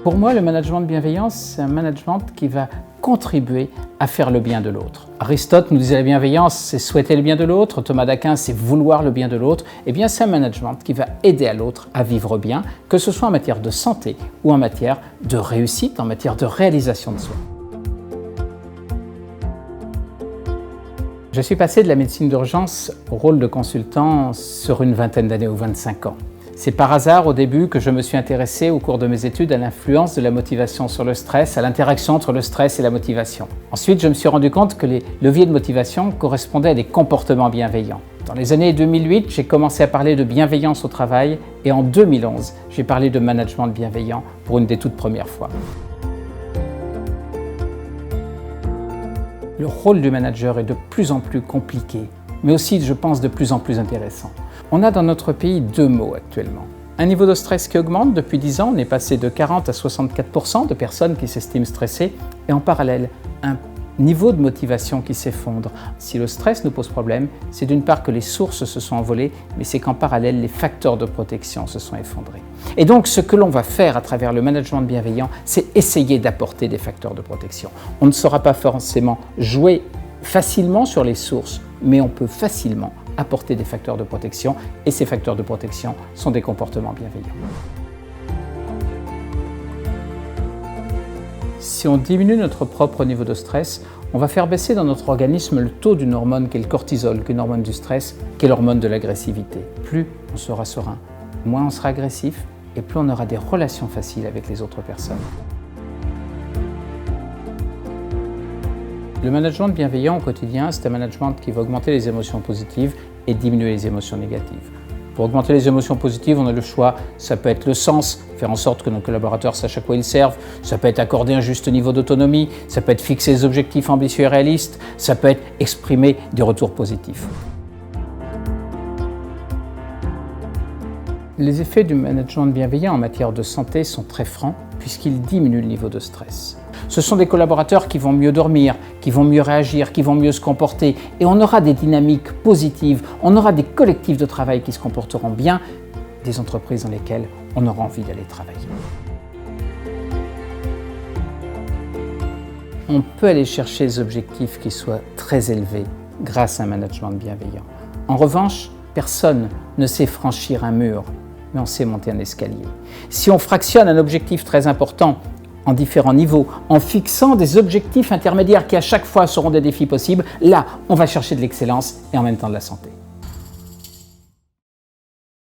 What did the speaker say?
Pour moi, le management bienveillant, c'est un management qui va contribuer à faire le bien de l'autre. Aristote nous disait la bienveillance, c'est souhaiter le bien de l'autre. Thomas d'Aquin, c'est vouloir le bien de l'autre. Eh bien, c'est un management qui va aider à l'autre à vivre bien, que ce soit en matière de santé ou en matière de réussite, en matière de réalisation de soi. Je suis passé de la médecine d'urgence au rôle de consultant sur une vingtaine d'années ou 25 ans. C'est par hasard au début que je me suis intéressé au cours de mes études à l'influence de la motivation sur le stress, à l'interaction entre le stress et la motivation. Ensuite, je me suis rendu compte que les leviers de motivation correspondaient à des comportements bienveillants. Dans les années 2008, j'ai commencé à parler de bienveillance au travail et en 2011, j'ai parlé de management bienveillant pour une des toutes premières fois. Le rôle du manager est de plus en plus compliqué, mais aussi, je pense, de plus en plus intéressant. On a dans notre pays deux mots actuellement. Un niveau de stress qui augmente depuis 10 ans, on est passé de 40 à 64% de personnes qui s'estiment stressées, et en parallèle, un niveau de motivation qui s'effondre. Si le stress nous pose problème, c'est d'une part que les sources se sont envolées, mais c'est qu'en parallèle, les facteurs de protection se sont effondrés. Et donc, ce que l'on va faire à travers le management bienveillant, c'est essayer d'apporter des facteurs de protection. On ne saura pas forcément jouer facilement sur les sources, mais on peut facilement apporter des facteurs de protection, et ces facteurs de protection sont des comportements bienveillants. Si on diminue notre propre niveau de stress, on va faire baisser dans notre organisme le taux d'une hormone qui est le cortisol, qui est une hormone du stress, qui est l'hormone de l'agressivité. Plus on sera serein, moins on sera agressif, et plus on aura des relations faciles avec les autres personnes. Le management bienveillant au quotidien, c'est un management qui va augmenter les émotions positives et diminuer les émotions négatives. Pour augmenter les émotions positives, on a le choix. Ça peut être le sens, faire en sorte que nos collaborateurs sachent à quoi ils servent. Ça peut être accorder un juste niveau d'autonomie. Ça peut être fixer des objectifs ambitieux et réalistes. Ça peut être exprimer des retours positifs. Les effets du management bienveillant en matière de santé sont très francs puisqu'ils diminuent le niveau de stress. Ce sont des collaborateurs qui vont mieux dormir, qui vont mieux réagir, qui vont mieux se comporter, et on aura des dynamiques positives, on aura des collectifs de travail qui se comporteront bien, des entreprises dans lesquelles on aura envie d'aller travailler. On peut aller chercher des objectifs qui soient très élevés grâce à un management bienveillant. En revanche, personne ne sait franchir un mur, mais on sait monter un escalier. Si on fractionne un objectif très important en différents niveaux, en fixant des objectifs intermédiaires qui à chaque fois seront des défis possibles, là, on va chercher de l'excellence et en même temps de la santé.